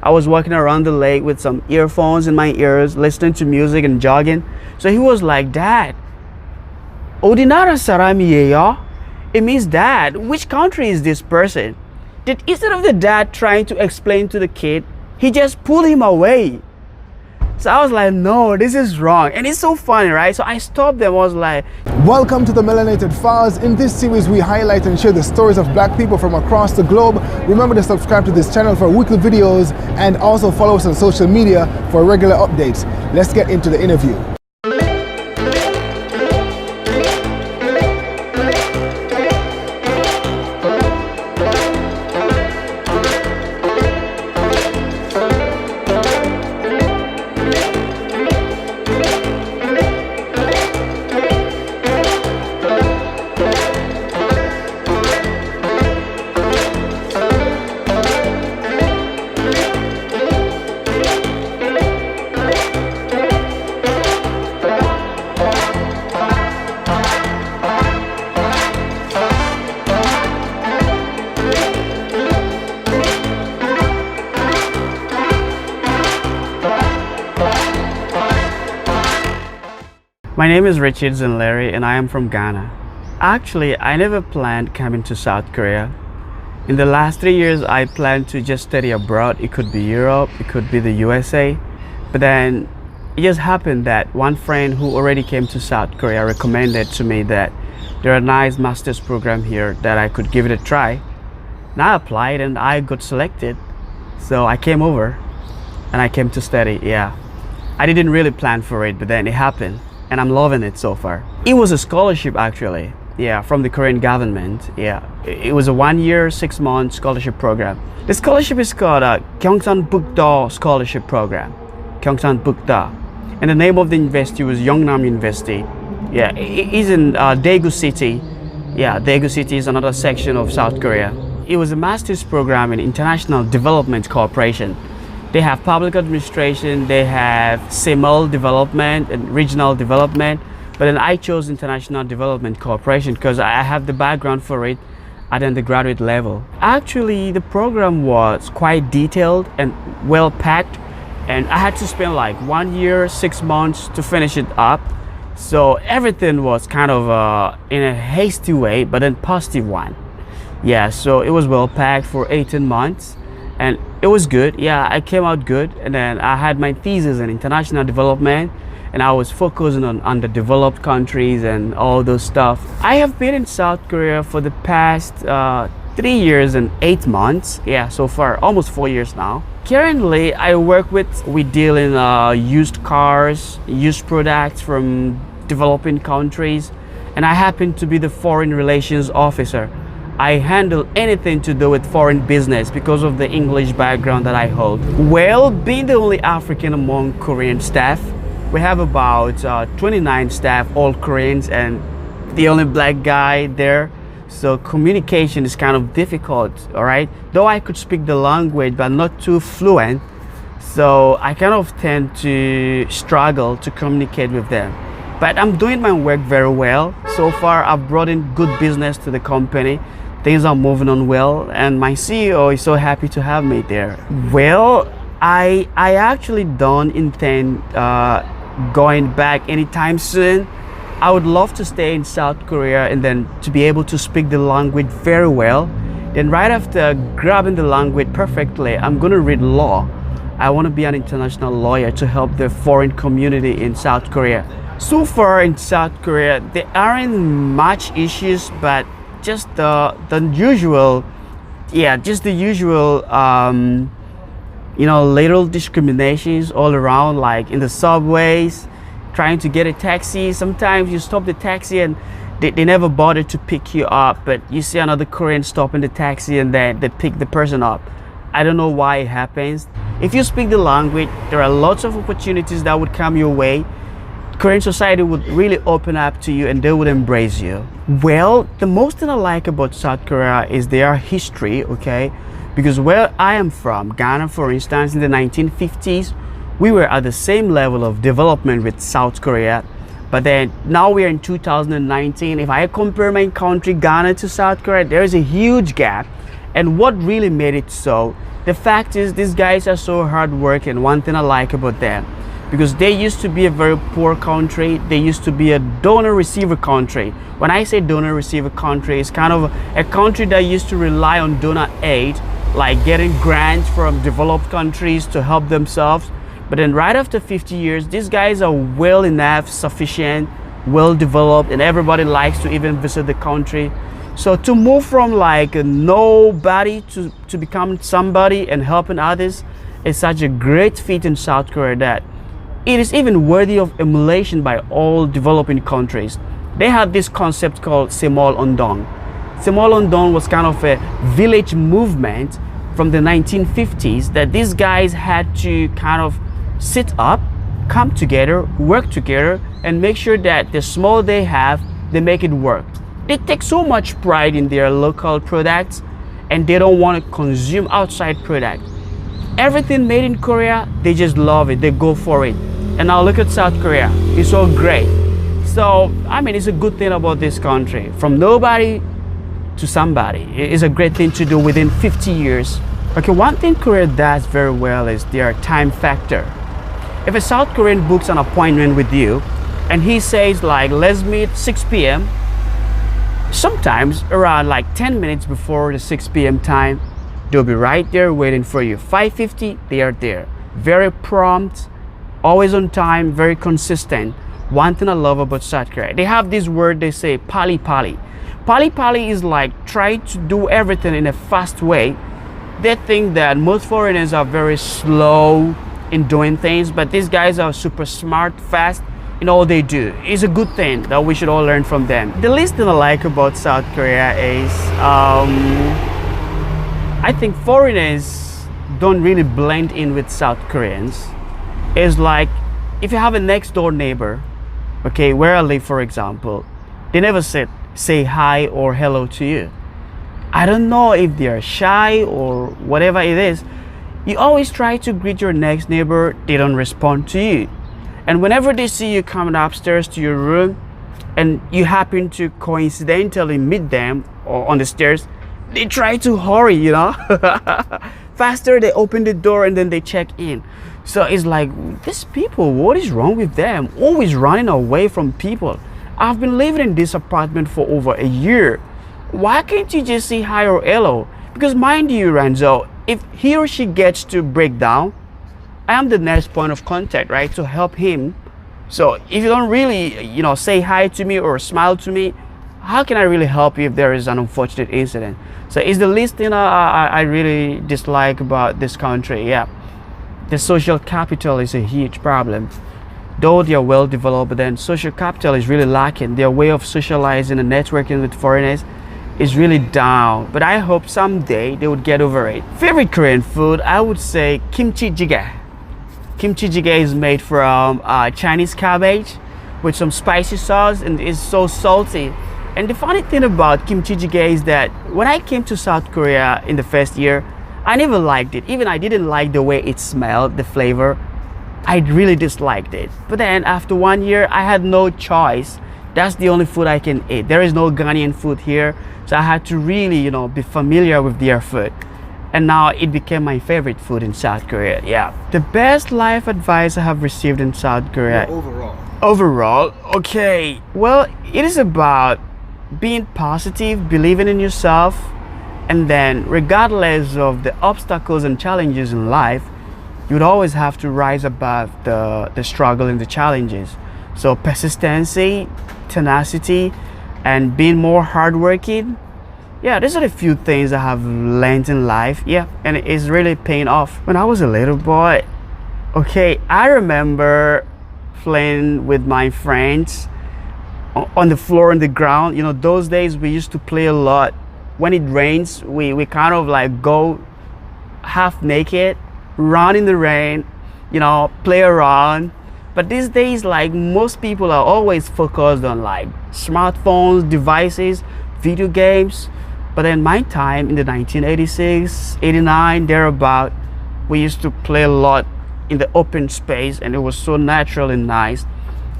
I was walking around the lake with some earphones in my ears, listening to music and jogging. So he was like, "Dad, Odinara Saramiyeya." It means, "Dad, which country is this person?" That instead of the dad trying to explain to the kid, he just pulled him away. So I was like, no, this is wrong. And it's so funny, right? So I stopped them. I was like, welcome to the Melanated Files. In this series, we highlight and share the stories of black people from across the globe. Remember to subscribe to this channel for weekly videos and also follow us on social media for regular updates. Let's get into the interview. my name is Richard Zinleri and I am from Ghana. Actually, I never planned coming to South Korea. In the last 3 years, I planned to just study abroad. It could be Europe, it could be the USA. But then it just happened that one friend who already came to South Korea recommended to me that there are nice master's program here that I could give it a try. And I applied and I got selected. So I came over and I came to study, yeah. I didn't really plan for it, but then it happened. And I'm loving it so far. It was a scholarship actually, yeah, from the Korean government, yeah. It was a 1 year, 6 month scholarship program. The scholarship is called Gyeongsan Bukdo Scholarship Program, Gyeongsan Bukda. And the name of the university was Yeongnam University. Yeah, it is in Daegu City. Yeah, Daegu City is another section of South Korea. It was a master's program in International Development Cooperation. They have public administration, they have CIML development and regional development, but then I chose International Development Cooperation because I have the background for it at the undergraduate level. Actually, the program was quite detailed and well packed, and I had to spend like 1 year, 6 months to finish it up. So everything was kind of in a hasty way, but then positive one. Yeah, so it was well packed for 18 months. And it was good. Yeah, I came out good. And then I had my thesis in international development, and I was focusing on underdeveloped countries and all those stuff. I have been in South Korea for the past 3 years and 8 months. Yeah, so far almost 4 years now. Currently, we deal in used cars, used products from developing countries, and I happen to be the Foreign Relations Officer. I handle anything to do with foreign business because of the English background that I hold. Well, being the only African among Korean staff, we have about 29 staff, all Koreans, and the only black guy there. So communication is kind of difficult, all right? Though I could speak the language, but not too fluent. So I kind of tend to struggle to communicate with them. But I'm doing my work very well. So far, I've brought in good business to the company. Things are moving on well, and my CEO is so happy to have me there. Well, I actually don't intend going back anytime soon. I would love to stay in South Korea and then to be able to speak the language very well. Then right after grabbing the language perfectly, I'm gonna read law. I want to be an international lawyer to help the foreign community in South Korea. So far in South Korea, there aren't much issues, but just the usual, yeah, just the usual, you know, little discriminations all around, like in the subways, trying to get a taxi. Sometimes you stop the taxi and they never bother to pick you up, but you see another Korean stopping the taxi and then they pick the person up. I don't know why it happens. If you speak the language, there are lots of opportunities that would come your way. Korean society would really open up to you and they would embrace you. Well, the most thing I like about South Korea is their history, okay? Because where I am from, Ghana, for instance, in the 1950s, we were at the same level of development with South Korea. But then now we're in 2019. If I compare my country, Ghana, to South Korea, there is a huge gap. And what really made it so, the fact is these guys are so hardworking. One thing I like about them, because they used to be a very poor country. They used to be a donor receiver country. When I say donor receiver country, it's kind of a country that used to rely on donor aid, like getting grants from developed countries to help themselves. But then right after 50 years, these guys are well enough, sufficient, well developed, and everybody likes to even visit the country. So to move from like a nobody to become somebody and helping others is such a great feat in South Korea that it is even worthy of emulation by all developing countries. They had this concept called Semol Ondong. Semol Ondong was kind of a village movement from the 1950s that these guys had to kind of sit up, come together, work together, and make sure that the small they have, they make it work. They take so much pride in their local products and they don't want to consume outside products. Everything made in Korea, they just love it, they go for it. And now look at South Korea, it's so great. So, I mean, it's a good thing about this country. From nobody to somebody. It's a great thing to do within 50 years. Okay, one thing Korea does very well is their time factor. If a South Korean books an appointment with you and he says like, let's meet 6 p.m. Sometimes around like 10 minutes before the 6 p.m. time, they'll be right there waiting for you. 5:50, they are there. Very prompt, always on time, very consistent. One thing I love about South Korea, they have this word they say, pali pali. Pali pali is like trying to do everything in a fast way. They think that most foreigners are very slow in doing things, but these guys are super smart, fast in all they do. It's a good thing that we should all learn from them. The least thing I like about South Korea is I think foreigners don't really blend in with South Koreans. It's like if you have a next door neighbor, okay, where I live for example, they never say hi or hello to you. I don't know if they're shy or whatever it is. You always try to greet your next neighbor, they don't respond to you. And whenever they see you coming upstairs to your room and you happen to coincidentally meet them or on the stairs, they try to hurry, you know. Faster, they open the door and then they check in. So it's like, these people, what is wrong with them? Always running away from people. I've been living in this apartment for over a year. Why can't you just say hi or hello? Because mind you, Ranzo, if he or she gets to break down, I am the next point of contact, right, to help him. So if you don't really, you know, say hi to me or smile to me, how can I really help you if there is an unfortunate incident? So it's the least thing I really dislike about this country. Yeah, the social capital is a huge problem. Though they are well developed, but then social capital is really lacking. Their way of socializing and networking with foreigners is really down. But I hope someday they would get over it. Favorite Korean food, I would say kimchi jjigae. Kimchi jjigae is made from Chinese cabbage with some spicy sauce and it's so salty. And the funny thing about kimchi jjigae is that when I came to South Korea in the first year, I never liked it. Even I didn't like the way it smelled, the flavor. I really disliked it. But then after 1 year, I had no choice. That's the only food I can eat. There is no Ghanaian food here. So I had to really, you know, be familiar with their food. And now it became my favorite food in South Korea. Yeah. The best life advice I have received in South Korea. Overall, okay. Well, it is about being positive, believing in yourself, and then regardless of the obstacles and challenges in life, you would always have to rise above the struggle and the challenges. So persistency, tenacity, and being more hardworking. Yeah, these are the few things I have learned in life. Yeah, and it's really paying off. When I was a little boy, okay, I remember playing with my friends on the floor, on the ground. You know, those days we used to play a lot. When it rains, we kind of like go half naked, run in the rain, you know, play around. But these days, like most people are always focused on like smartphones, devices, video games. But in my time in the 1986, 89, thereabout, we used to play a lot in the open space and it was so natural and nice.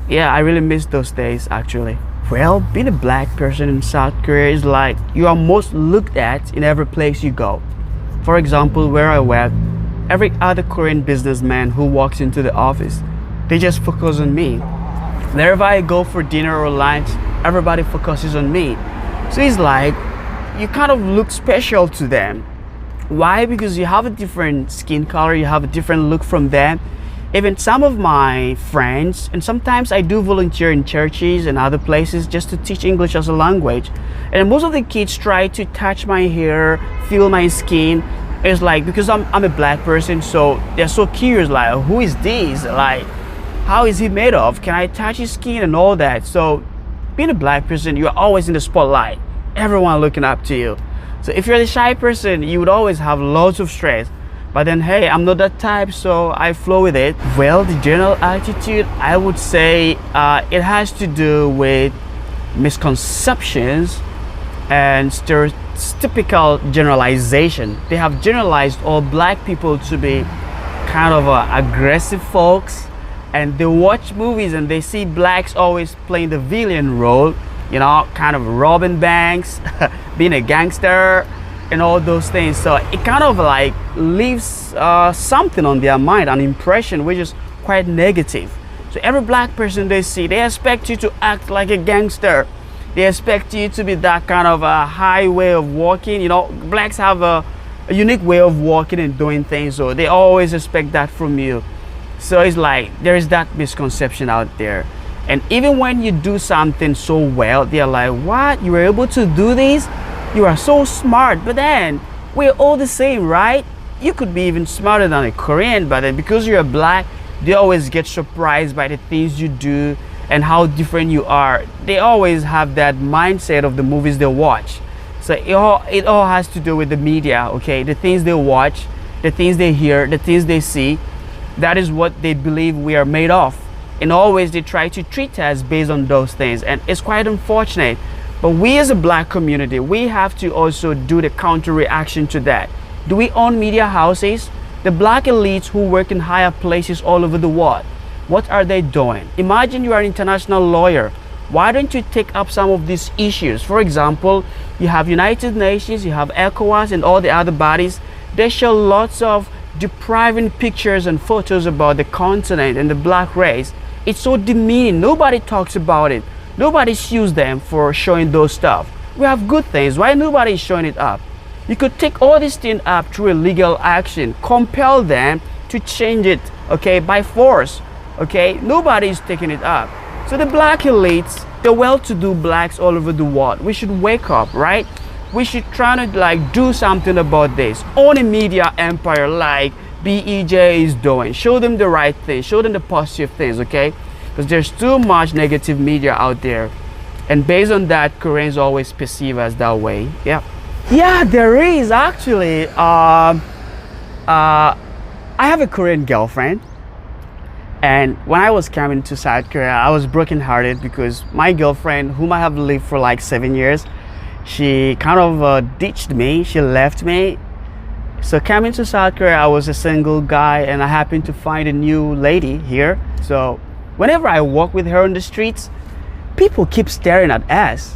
Yeah, I really miss those days actually. Well, being a black person in South Korea is like you are most looked at in every place you go. For example, where I work, every other Korean businessman who walks into the office, they just focus on me. Wherever I go for dinner or lunch, everybody focuses on me. So it's like you kind of look special to them. Why? Because you have a different skin color, you have a different look from them. Even some of my friends, and sometimes I do volunteer in churches and other places just to teach English as a language. And most of the kids try to touch my hair, feel my skin. It's like because I'm a black person, so they're so curious, like, who is this? Like, how is he made of? Can I touch his skin and all that? So being a black person, you're always in the spotlight. Everyone looking up to you. So if you're the shy person, you would always have lots of stress. But then, hey, I'm not that type, so I flow with it. Well, the general attitude, I would say it has to do with misconceptions and stereotypical generalization. They have generalized all black people to be kind of aggressive folks, and they watch movies and they see blacks always playing the villain role, you know, kind of robbing banks, being a gangster, and all those things. So it kind of like leaves something on their mind, an impression which is quite negative. So every black person they see, they expect you to act like a gangster. They expect you to be that kind of a high way of walking. You know, blacks have a unique way of walking and doing things, so they always expect that from you. So it's like there is that misconception out there. And even when you do something so well, they're like, what? You were able to do this? You are so smart. But then we're all the same, right? You could be even smarter than a Korean, but then because you're black, they always get surprised by the things you do and how different you are. They always have that mindset of the movies they watch. So it all has to do with the media, okay? The things they watch, the things they hear, the things they see. That is what they believe we are made of. And always they try to treat us based on those things. And it's quite unfortunate. But we as a black community, we have to also do the counter reaction to that. Do we own media houses? The black elites who work in higher places all over the world, what are they doing? Imagine you are an international lawyer. Why don't you take up some of these issues? For example, you have United Nations, you have ECOWAS and all the other bodies. They show lots of depriving pictures and photos about the continent and the black race. It's so demeaning. Nobody talks about it. Nobody sues them for showing those stuff. We have good things. Why nobody is showing it up? You could take all these things up through a legal action, compel them to change it, okay, by force, okay? Nobody is taking it up. So the black elites, the well-to-do blacks all over the world, we should wake up, right? We should try to like do something about this. Own a media empire like BEJ is doing. Show them the right things, show them the positive things, okay? Because there's too much negative media out there. And based on that, Koreans always perceive us that way. Yeah, there is actually. I have a Korean girlfriend. And when I was coming to South Korea, I was brokenhearted because my girlfriend, whom I have lived for like 7 years, she kind of ditched me. She left me. So coming to South Korea, I was a single guy and I happened to find a new lady here. So whenever I walk with her on the streets, people keep staring at us.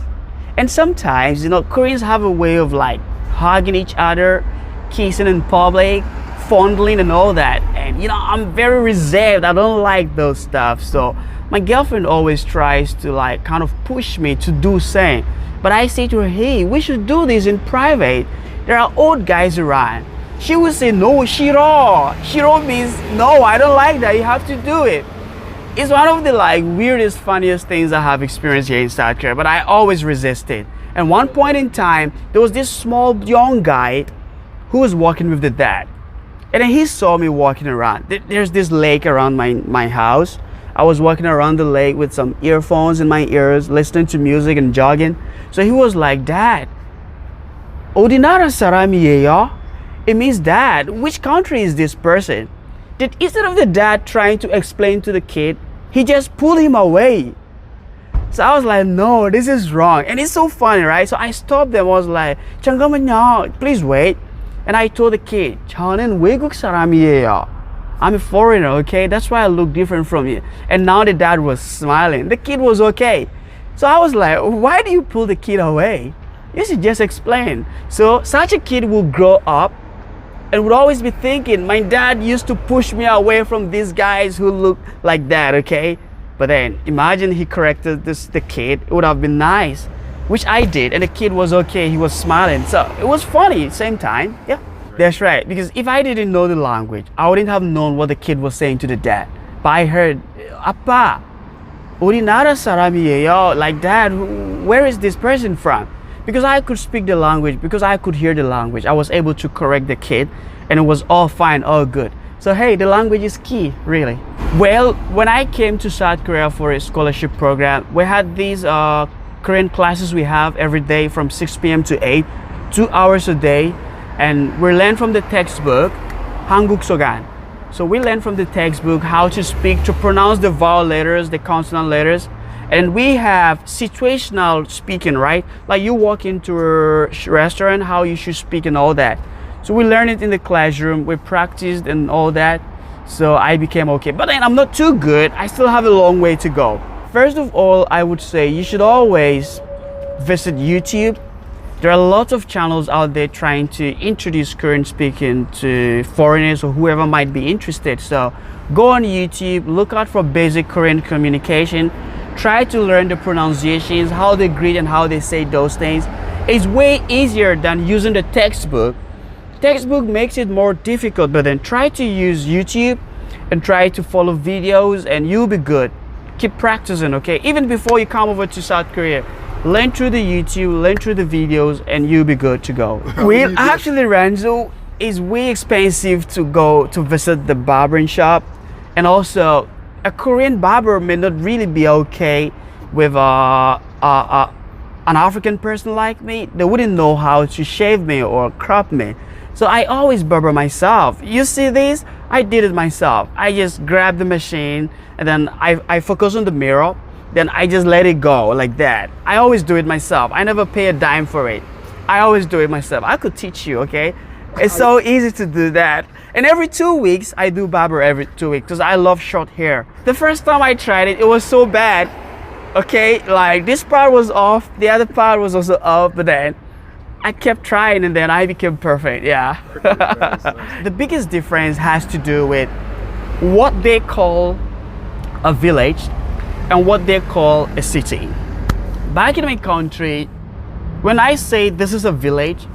And sometimes, you know, Koreans have a way of like hugging each other, kissing in public, fondling and all that. And you know, I'm very reserved. I don't like those stuff. So my girlfriend always tries to like kind of push me to do same. But I say to her, hey, we should do this in private. There are old guys around. She would say, no, shiro. Shiro means no, I don't like that. You have to do it. It's one of the like weirdest, funniest things I have experienced here in South Korea, but I always resisted. And one point in time, there was this small young guy who was walking with the dad. And then he saw me walking around. There's this lake around my house. I was walking around the lake with some earphones in my ears, listening to music and jogging. So he was like, Dad, 어디 나라 사람이에요? It means, Dad, which country is this person? Instead of the dad trying to explain to the kid, he just pulled him away. So I was like, no, this is wrong. And it's so funny, right? So I stopped them. I was like, 잠깐만요, please wait. And I told the kid, 저는 외국 사람이에요. I'm a foreigner, okay? That's why I look different from you. And now the dad was smiling. The kid was okay. So I was like, why do you pull the kid away? You should just explain. So such a kid will grow up and would always be thinking, my dad used to push me away from these guys who look like that, okay? But then imagine he corrected the kid, it would have been nice, which I did, and the kid was okay, he was smiling. So it was funny at the same time, yeah. That's right, because if I didn't know the language, I wouldn't have known what the kid was saying to the dad. But I heard, Appa, Urinara Saramiye, like dad, where is this person from? Because I could speak the language, because I could hear the language, I was able to correct the kid, and it was all fine, all good. So hey, the language is key, really. Well, when I came to South Korea for a scholarship program, we had these Korean classes we have every day from 6 p.m. to 8, 2 hours a day, and we learn from the textbook, Hanguk Sogan. So we learn from the textbook how to speak, to pronounce the vowel letters, the consonant letters. And we have situational speaking, right? Like you walk into a restaurant, how you should speak and all that. So we learned it in the classroom, we practiced and all that. So I became okay. But then I'm not too good. I still have a long way to go. First of all, I would say you should always visit YouTube. There are lots of channels out there trying to introduce Korean speaking to foreigners or whoever might be interested. So go on YouTube, look out for basic Korean communication. Try to learn the pronunciations, how they greet and how they say those things. It's way easier than using the textbook. Textbook makes it more difficult, but then try to use YouTube and try to follow videos and you'll be good. Keep practicing, okay? Even before you come over to South Korea, learn through the YouTube, learn through the videos, and you'll be good to go. Well, actually, Ranzo, it's way expensive to go to visit the barbering shop, and also a Korean barber may not really be okay with an African person like me. They wouldn't know how to shave me or crop me. So I always barber myself. You see this? I did it myself. I just grab the machine and then I focus on the mirror. Then I just let it go like that. I always do it myself. I never pay a dime for it. I always do it myself. I could teach you, okay? It's so easy to do that. And every 2 weeks, I do barber every 2 weeks because I love short hair. The first time I tried it, it was so bad. Okay, like this part was off, the other part was also off, but then I kept trying and then I became perfect, yeah. The biggest difference has to do with what they call a village and what they call a city. Back in my country, when I say this is a village,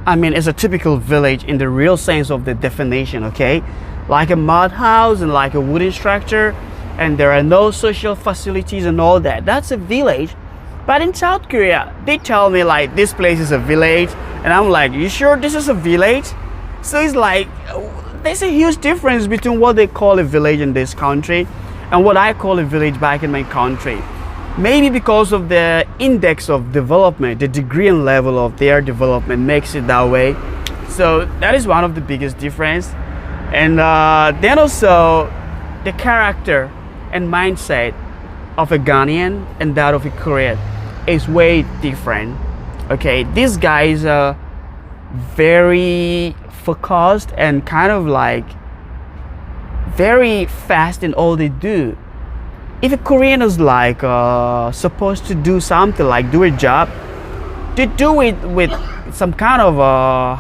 I mean it's a typical village in the real sense of the definition, okay? Like a mud house and like a wooden structure, and there are no social facilities and all that. That's a village. But in South Korea, they tell me like this place is a village, and I'm like, you sure this is a village? So it's like, there's a huge difference between what they call a village in this country and what I call a village back in my country. Maybe because of the index of development, the degree and level of their development makes it that way. So that is one of the biggest difference. And then also the character and mindset of a Ghanaian and that of a Korean is way different. Okay, these guys are very focused and kind of like very fast in all they do. If a Korean is like supposed to do something, like do a job, they do it with some kind of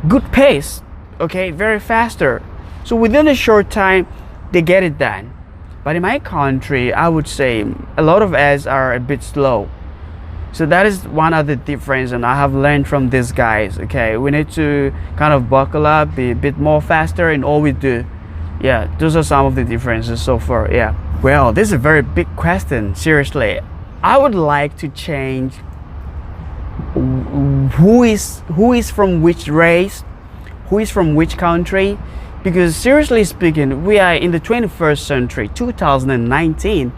good pace, okay, very faster. So within a short time, they get it done. But in my country, I would say a lot of us are a bit slow. So that is one of the difference, and I have learned from these guys, okay? We need to kind of buckle up, be a bit more faster in all we do. Yeah, those are some of the differences so far, yeah. Well, this is a very big question, seriously. I would like to change who is from which race, who is from which country, because seriously speaking, we are in the 21st century, 2019,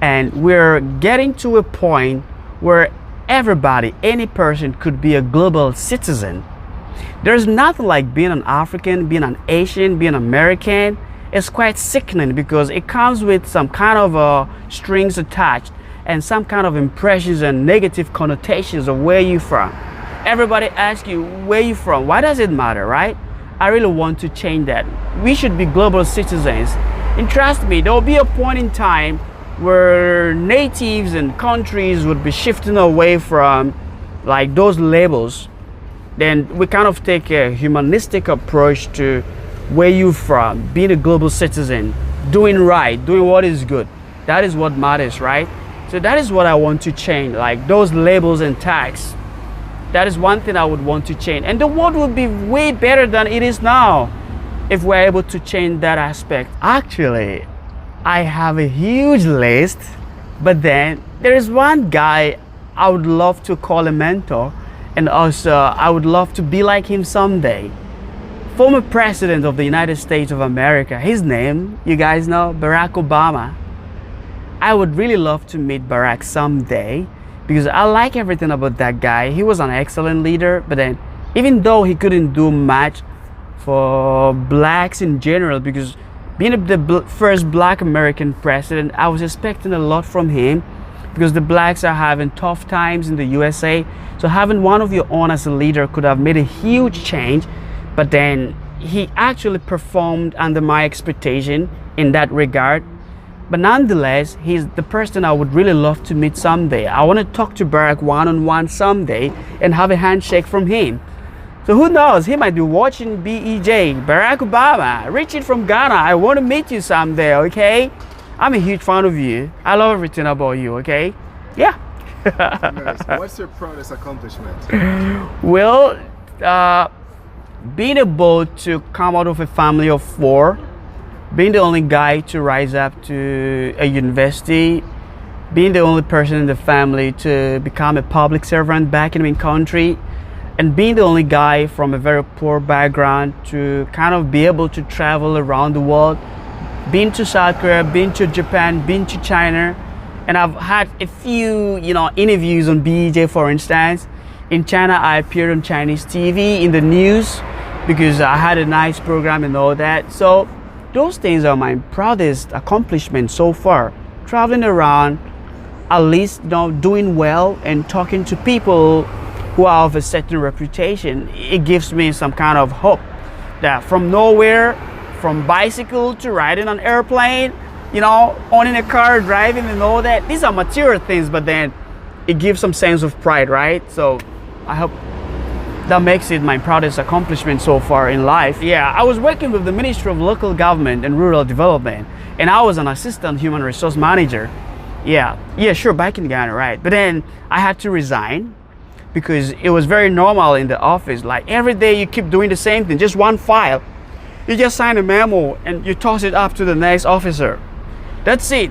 and we're getting to a point where everybody, any person could be a global citizen. There's nothing like being an African, being an Asian, being American. It's quite sickening because it comes with some kind of strings attached and some kind of impressions and negative connotations of where you're from. Everybody asks you, where you from? Why does it matter, right? I really want to change that. We should be global citizens. And trust me, there will be a point in time where natives and countries would be shifting away from like those labels, then we kind of take a humanistic approach to where you're from, being a global citizen, doing right, doing what is good. That is what matters, right? So that is what I want to change, like those labels and tags. That is one thing I would want to change. And the world would be way better than it is now if we're able to change that aspect. Actually, I have a huge list, but then there is one guy I would love to call a mentor, and also I would love to be like him someday. Former President of the United States of America, his name, you guys know, Barack Obama. I would really love to meet Barack someday because I like everything about that guy. He was an excellent leader, but then even though he couldn't do much for blacks in general, because being the first black American president, I was expecting a lot from him because the blacks are having tough times in the USA. So having one of your own as a leader could have made a huge change, but then he actually performed under my expectation in that regard. But nonetheless, he's the person I would really love to meet someday. I want to talk to Barack one-on-one someday and have a handshake from him. So who knows, he might be watching BEJ, Barack Obama, Richard from Ghana. I want to meet you someday, okay? I'm a huge fan of you. I love everything about you, okay? Yeah. Nice. What's your proudest accomplishment? Well, being able to come out of a family of 4, being the only guy to rise up to a university, being the only person in the family to become a public servant back in my country, and being the only guy from a very poor background to kind of be able to travel around the world, been to South Korea, been to Japan, been to China, and I've had a few, interviews on BEJ, for instance. In China, I appeared on Chinese TV in the news because I had a nice program and all that. So those things are my proudest accomplishments so far. Traveling around, at least doing well and talking to people who are of a certain reputation. It gives me some kind of hope that from nowhere, from bicycle to riding an airplane, owning a car, driving and all that, these are material things, but then it gives some sense of pride, right? So I hope that makes it my proudest accomplishment so far in life. Yeah, I was working with the Ministry of Local Government and Rural Development, and I was an assistant human resource manager. Yeah, sure, back in Ghana, right? But then I had to resign because it was very normal in the office. Like every day you keep doing the same thing, just one file. You just sign a memo and you toss it up to the next officer. That's it.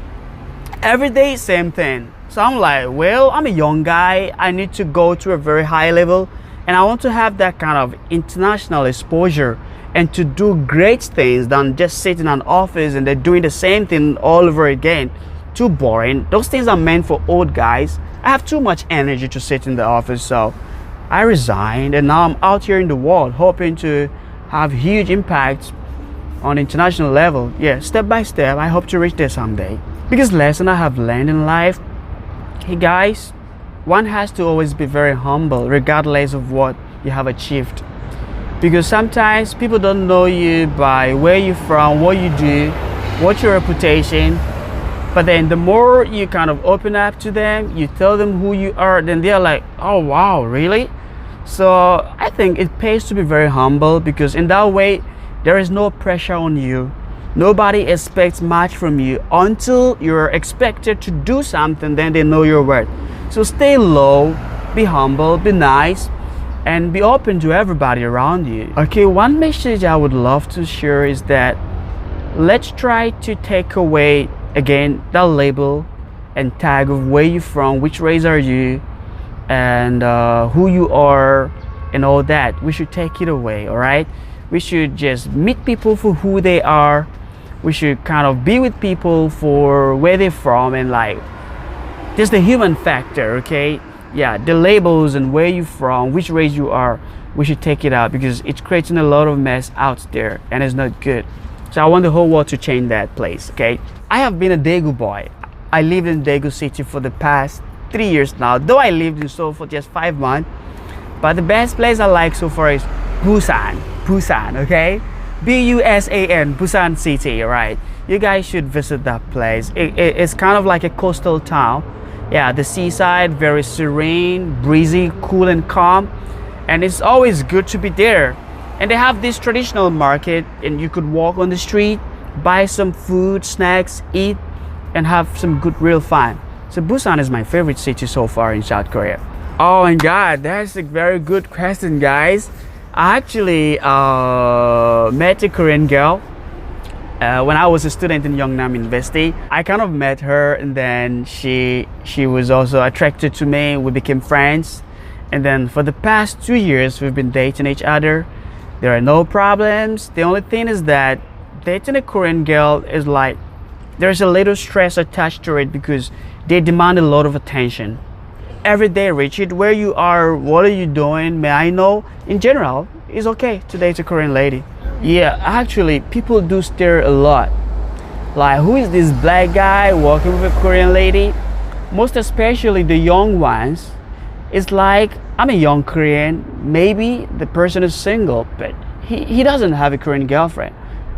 Every day, same thing. So I'm like, well, I'm a young guy. I need to go to a very high level. And I want to have that kind of international exposure and to do great things than just sit in an office and they're doing the same thing all over again. Too boring. Those things are meant for old guys. I have too much energy to sit in the office, so I resigned and now I'm out here in the world hoping to have huge impacts on international level. Yeah, step by step, I hope to reach there someday. Biggest lesson I have learned in life, hey guys, one has to always be very humble regardless of what you have achieved, because sometimes people don't know you by where you're from, what you do, what's your reputation. But then the more you kind of open up to them, you tell them who you are, then they're like, oh wow, really? So I think it pays to be very humble, because in that way there is no pressure on you. Nobody expects much from you until you're expected to do something, then they know your worth. So stay low, be humble, be nice, and be open to everybody around you. Okay, one message I would love to share is that let's try to take away again that label and tag of where you're from, which race are you, and who you are and all that. We should take it away. All right, we should just meet people for who they are. We should kind of be with people for where they're from, and like just the human factor. Okay, yeah, the labels and where you're from, which race you are, we should take it out because it's creating a lot of mess out there and it's not good. So I want the whole world to change that place. Okay, I have been a Daegu boy. I lived in Daegu city for the past 3 years now, though I lived in Seoul for just 5 months. But the best place I like so far is Busan, okay? Busan, Busan City, right? You guys should visit that place. It's kind of like a coastal town. Yeah, the seaside, very serene, breezy, cool and calm. And it's always good to be there. And they have this traditional market and you could walk on the street, buy some food, snacks, eat, and have some good real fun. So Busan is my favorite city so far in South Korea. Oh my God, that's a very good question, guys. I actually met a Korean girl when I was a student in Yeongnam University. I kind of met her, and then she was also attracted to me. We became friends, and then for the past 2 years we've been dating each other. There are no problems. The only thing is that dating a Korean girl is like there's a little stress attached to it because they demand a lot of attention. Every day, Richard, where you are, what are you doing, may I know? In general, it's okay to date a Korean lady. Yeah, actually, people do stare a lot. Like, who is this black guy walking with a Korean lady? Most especially the young ones. It's like, I'm a young Korean, maybe the person is single, but he doesn't have a Korean girlfriend.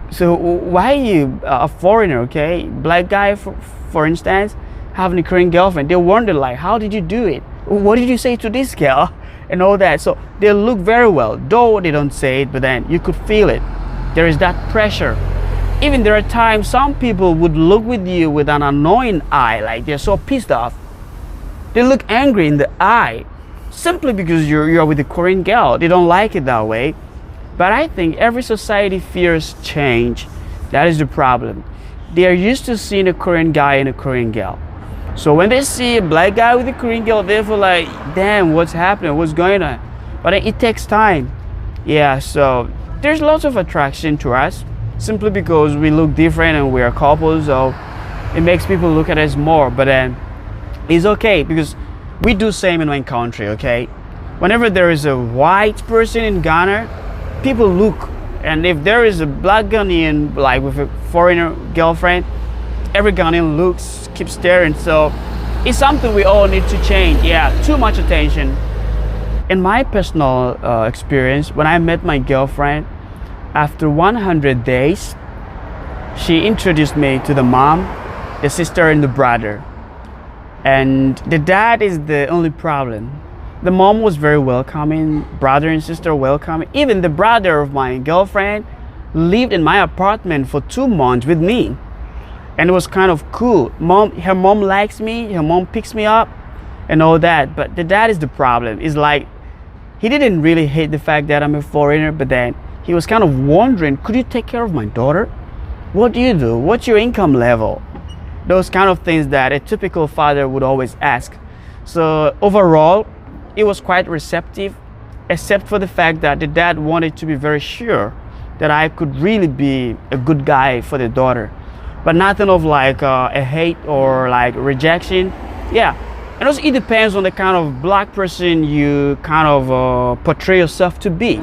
So why are you a foreigner, okay? Black guy, for instance, having a Korean girlfriend. They wonder like, how did you do it? What did you say to this girl? And all that. So they look very well, though they don't say it, but then you could feel it. There is that pressure. Even there are times some people would look with you with an annoying eye, like they're so pissed off. They look angry in the eye, simply because you're with a Korean girl. They don't like it that way. But I think every society fears change. That is the problem. They are used to seeing a Korean guy and a Korean girl. So when they see a black guy with a Korean girl, they feel like, damn, what's happening? What's going on? But it takes time. Yeah, so there's lots of attraction to us simply because we look different and we are couples. So it makes people look at us more. But then it's okay because we do same in my country, okay? Whenever there is a white person in Ghana, people look. And if there is a black Ghanaian, like with a foreigner girlfriend, every Ghanaian looks, keeps staring. So it's something we all need to change. Yeah, too much attention. In my personal experience, when I met my girlfriend, after 100 days, she introduced me to the mom, the sister, and the brother. And the dad is the only problem. The mom was very welcoming, brother and sister welcoming. Even the brother of my girlfriend lived in my apartment for 2 months with me. And it was kind of cool. Her mom likes me, her mom picks me up and all that. But the dad is the problem. It's like, he didn't really hate the fact that I'm a foreigner, but then he was kind of wondering, could you take care of my daughter? What do you do? What's your income level? Those kind of things that a typical father would always ask. So overall, it was quite receptive, except for the fact that the dad wanted to be very sure that I could really be a good guy for the daughter. But nothing of like a hate or like rejection. Yeah, and also it depends on the kind of black person you kind of portray yourself to be.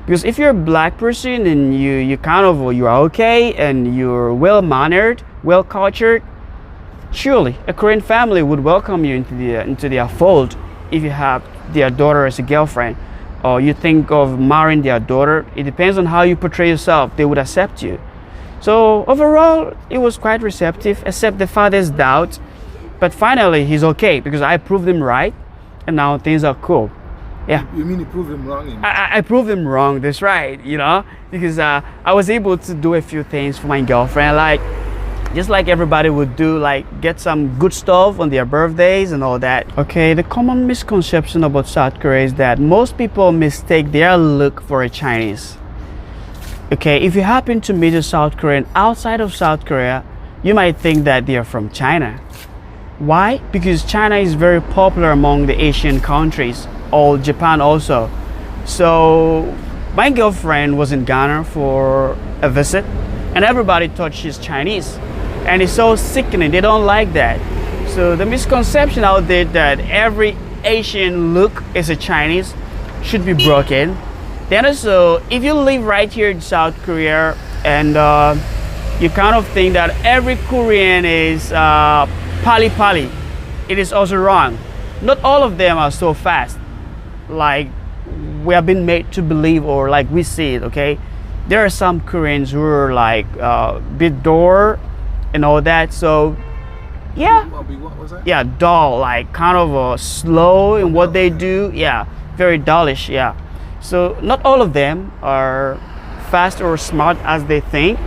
Because if you're a black person and you're okay and you're well-mannered, well-cultured, surely a Korean family would welcome you into their fold. If you have their daughter as a girlfriend or you think of marrying their daughter, it depends on how you portray yourself. They would accept you. So overall, it was quite receptive, except the father's doubt. But finally, he's okay because I proved him right, and now things are cool. Yeah. You mean you proved him wrong? I proved him wrong. That's right. You know, because I was able to do a few things for my girlfriend, like just like everybody would do, like get some good stuff on their birthdays and all that. Okay, the common misconception about South Korea is that most people mistake their look for a Chinese. Okay, if you happen to meet a South Korean outside of South Korea, you might think that they are from China. Why? Because China is very popular among the Asian countries, or Japan also. So my girlfriend was in Ghana for a visit, and everybody thought she's Chinese. And it's so sickening, they don't like that. So the misconception out there that every Asian look is a Chinese should be broken. Then also, if you live right here in South Korea and you kind of think that every Korean is pali-pali, it is also wrong. Not all of them are so fast like we have been made to believe or like we see it, okay? there are some Koreans who are like bit door and all that. So yeah, What was that? yeah, dull, like kind of slow in what they do. Yeah, very dullish. Yeah, so not all of them are fast or smart as they think.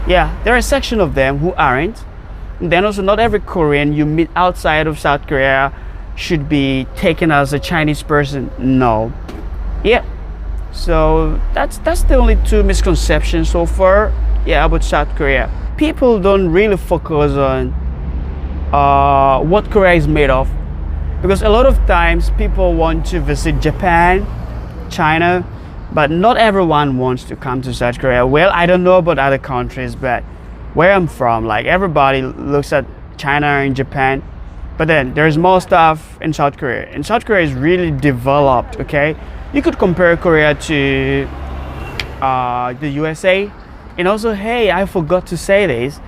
Yeah, there are a section of them who aren't. And then also, not every Korean you meet outside of South Korea should be taken as a Chinese person. No. Yeah. So that's the only two misconceptions so far. Yeah, about South Korea. People don't really focus on what Korea is made of, because a lot of times people want to visit Japan, China, but not everyone wants to come to South Korea. Well, I don't know about other countries, but where I'm from, like everybody looks at China and Japan, but then there's more stuff in South Korea. And South Korea is really developed, okay? You could compare Korea to the USA. And also, hey, I forgot to say this,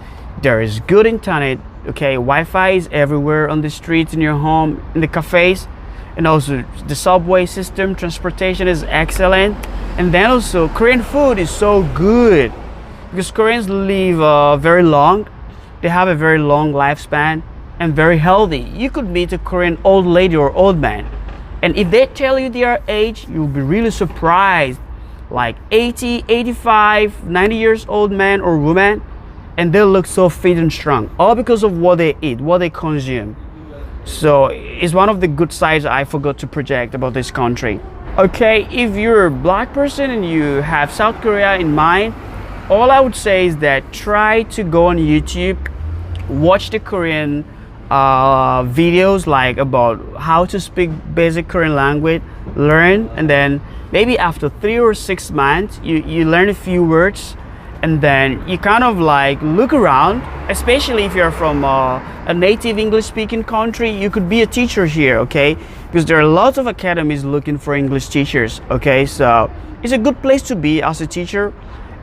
there is good internet, okay? Wi-Fi is everywhere on the streets, in your home, in the cafes. And also the subway system, transportation is excellent. And then also Korean food is so good, because Koreans live very long. They have a very long lifespan and very healthy. You could meet a Korean old lady or old man, and if they tell you their age, you'll be really surprised. Like 80, 85, 90 years old man or woman, and they look so fit and strong, all because of what they eat, what they consume. So it's one of the good sides I forgot to project about this country. Okay, if you're a black person and you have South Korea in mind, all I would say is that try to go on YouTube, watch the Korean videos like about how to speak basic Korean language, learn, and then maybe after 3 or 6 months you learn a few words, and then you kind of like look around, especially if you're from a native English speaking country. You could be a teacher here, okay, because there are lots of academies looking for English teachers, okay? So it's a good place to be as a teacher,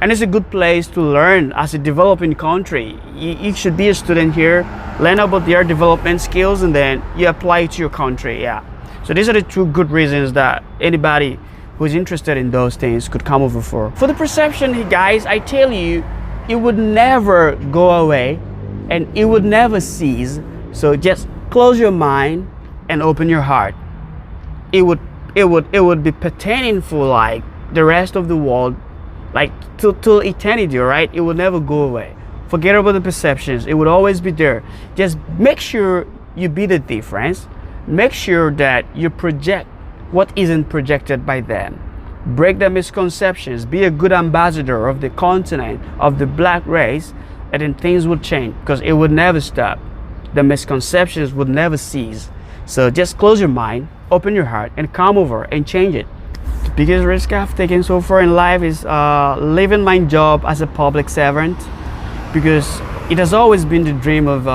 and it's a good place to learn as a developing country. You should be a student here, learn about their development skills, and then you apply it to your country. Yeah, so these are the two good reasons that anybody who's interested in those things could come over for. For the perception, guys, I tell you, it would never go away and it would never cease. So just close your mind and open your heart. It would be pertaining for like the rest of the world, like till eternity, right? It will never go away. Forget about the perceptions. It would always be there. Just make sure you be the difference. Make sure that you project what isn't projected by them. Break the misconceptions. Be a good ambassador of the continent, of the black race, and then things would change, because it would never stop. The misconceptions would never cease. So just close your mind, open your heart, and come over and change it. The biggest risk I've taken so far in life is leaving my job as a public servant, because it has always been the dream of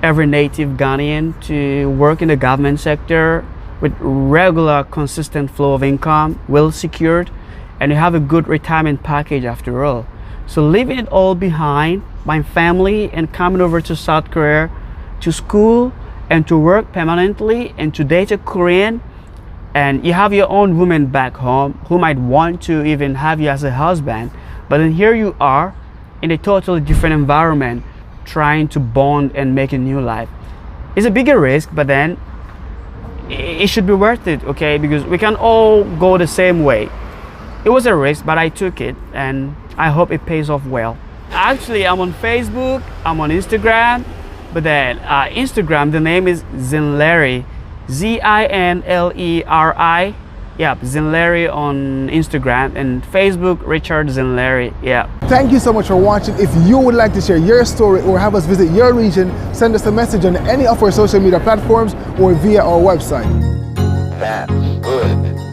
every native Ghanaian to work in the government sector with regular, consistent flow of income, well secured, and you have a good retirement package after all. So leaving it all behind, my family, and coming over to South Korea to school and to work permanently and to date a Korean, and you have your own woman back home who might want to even have you as a husband, but then here you are in a totally different environment trying to bond and make a new life. It's a bigger risk, but then it should be worth it, okay? Because we can all go the same way. It was a risk, but I took it, and I hope it pays off well. Actually, I'm on Facebook, I'm on Instagram, but then Instagram, the name is Zinleri, Zinleri. Yep, Zinleri on Instagram, and Facebook, Richard Zinleri. Yeah. Thank you so much for watching. If you would like to share your story or have us visit your region, send us a message on any of our social media platforms or via our website. That's good.